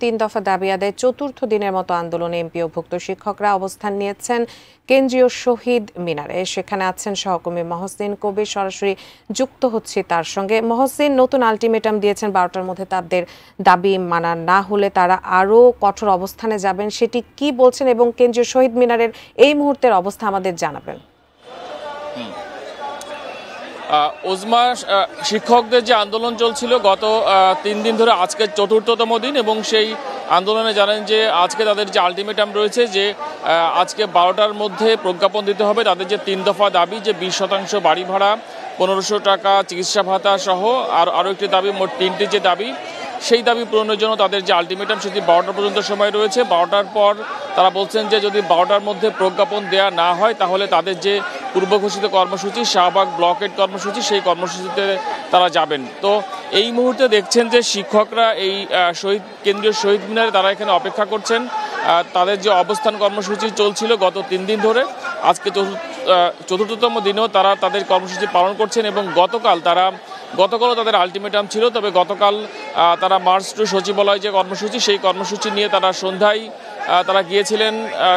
3 দফা দাবি আদায়ে চতুর্থ দিনের মতো আন্দোলনে এমপিওভুক্ত শিক্ষকরা অবস্থান নিয়েছেন কেন্দ্রীয় শহীদ মিনারে। সেখানে আছেন সহকর্মী মহসিন কবির, সরাসরি যুক্ত হচ্ছে তার সঙ্গে। মহসিন, নতুন আলটিমেটাম দিয়েছেন 12টার মধ্যে তাদের দাবি মানা না হলে তারা আরও কঠোর অবস্থানে যাবেন, সেটি কি বলছেন এবং কেন্দ্রীয় শহীদ মিনারের এই মুহূর্তের অবস্থা আমাদের জানাবেন। ওজমা, শিক্ষকদের যে আন্দোলন চলছিল গত 3 দিন ধরে, আজকে চতুর্থতম দিন এবং সেই আন্দোলনে জানেন যে আজকে তাদের যে আলটিমেটাম রয়েছে যে আজকে 12টার মধ্যে প্রজ্ঞাপন দিতে হবে তাদের যে 3 দফা দাবি, যে 20% বাড়ি ভাড়া, 1500 টাকা চিকিৎসা ভাতা সহ আরও একটি দাবি, মোট 3টি যে দাবি, সেই দাবি পূরণের জন্য তাদের যে আলটিমেটাম সেটি 12টা পর্যন্ত সময় রয়েছে। 12টার পর তারা বলছেন যে যদি 12টার মধ্যে প্রজ্ঞাপন দেয়া না হয় তাহলে তাদের যে পূর্ব ঘোষিত কর্মসূচি, শাহবাগ ব্লকেট কর্মসূচি, সেই কর্মসূচিতে তারা যাবেন। তো এই মুহূর্তে দেখছেন যে শিক্ষকরা এই কেন্দ্রীয় শহীদ মিনারে তারা এখানে অপেক্ষা করছেন। তাদের যে অবস্থান কর্মসূচি চলছিল গত 3 দিন ধরে, আজকে চতুর্থতম দিনেও তারা তাদের কর্মসূচি পালন করছেন এবং গতকালও তাদের আলটিমেটাম ছিল। তবে গতকাল তারা মার্চ টু সচিবালয় যে কর্মসূচি, সেই কর্মসূচি নিয়ে তারা সন্ধ্যায় তারা গিয়েছিলেন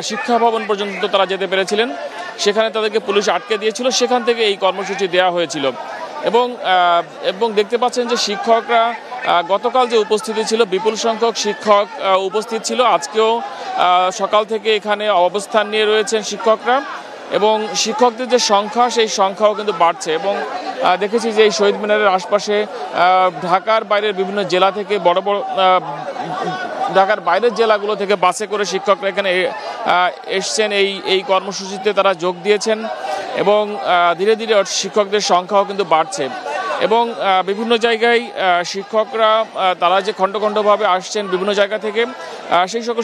শিক্ষা ভবন পর্যন্ত তারা যেতে পেরেছিলেন। সেখানে তাদেরকে পুলিশ আটকে দিয়েছিল, সেখান থেকে এই কর্মসূচি দেওয়া হয়েছিল। এবং দেখতে পাচ্ছেন যে শিক্ষকরা গতকাল যে উপস্থিতি ছিল, বিপুল সংখ্যক শিক্ষক উপস্থিত ছিল। আজকেও সকাল থেকে এখানে অবস্থান নিয়ে রয়েছেন শিক্ষকরা এবং শিক্ষকদের যে সংখ্যা, সেই সংখ্যাও কিন্তু বাড়ছে। এবং দেখেছি যে এই শহীদ মিনারের আশপাশে ঢাকার বাইরের বিভিন্ন জেলা থেকে ঢাকার বাইরের জেলাগুলো থেকে বাসে করে শিক্ষকরা এখানে এসছেন, এই কর্মসূচিতে তারা যোগ দিয়েছেন এবং ধীরে ধীরে শিক্ষকদের সংখ্যাও কিন্তু বাড়ছে। এবং বিভিন্ন জায়গায় শিক্ষকরা তারা যে খণ্ড খণ্ডভাবে আসছেন বিভিন্ন জায়গা থেকে, সেই সকল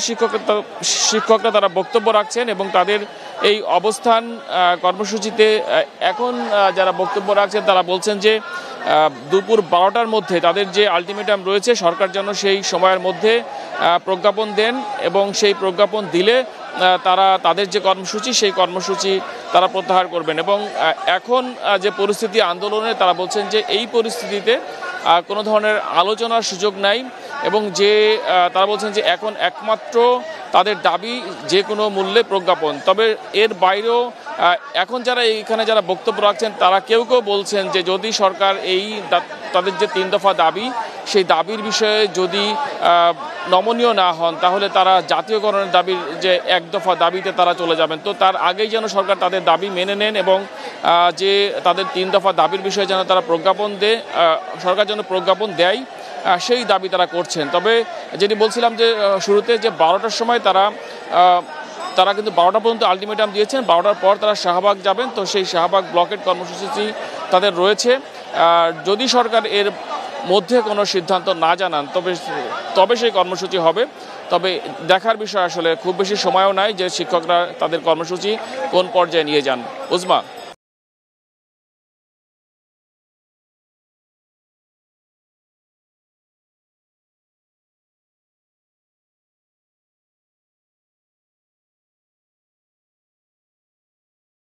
শিক্ষকরা তারা বক্তব্য রাখছেন এবং তাদের এই অবস্থান কর্মসূচিতে এখন যারা বক্তব্য রাখছেন তারা বলছেন যে দুপুর 12টার মধ্যে তাদের যে আলটিমেটাম রয়েছে সরকার যেন সেই সময়ের মধ্যে প্রজ্ঞাপন দেন এবং সেই প্রজ্ঞাপন দিলে তারা তাদের যে কর্মসূচি, সেই কর্মসূচি তারা প্রত্যাহার করবেন। এবং এখন যে পরিস্থিতি আন্দোলনের, তারা বলছেন যে এই পরিস্থিতিতে কোনো ধরনের আলোচনার সুযোগ নাই এবং তারা বলছেন যে এখন একমাত্র তাদের দাবি যে কোনো মূল্যে প্রজ্ঞাপন। তবে এর বাইরেও এখন এখানে যারা বক্তব্য রাখছেন তারা কেউ বলছেন যে যদি সরকার তাদের যে 3 দফা দাবি, সেই দাবির বিষয়ে যদি নমনীয় না হন তাহলে তারা জাতীয়করণের দাবির যে 1 দফা দাবিতে তারা চলে যাবেন। তো তার আগেই যেন সরকার তাদের দাবি মেনে নেন এবং যে তাদের 3 দফা দাবির বিষয়ে যেন তারা সরকার যেন প্রজ্ঞাপন দেয়, সেই দাবি তারা করছেন। তবে যেটি বলছিলাম যে শুরুতে যে 12টার সময় তারা কিন্তু 12টা পর্যন্ত আলটিমেটাম দিয়েছেন, 12টার পর তারা শাহবাগ যাবেন। তো সেই শাহবাগ ব্লকেট কর্মসূচি তাদের রয়েছে। যদি সরকার এর মধ্যে কোনো সিদ্ধান্ত না জানান তবে সেই কর্মসূচি হবে। তবে দেখার বিষয়, আসলে খুব বেশি সময়ও নাই যে শিক্ষকরা তাদের কর্মসূচি কোন পর্যায়ে নিয়ে যান। উজমা।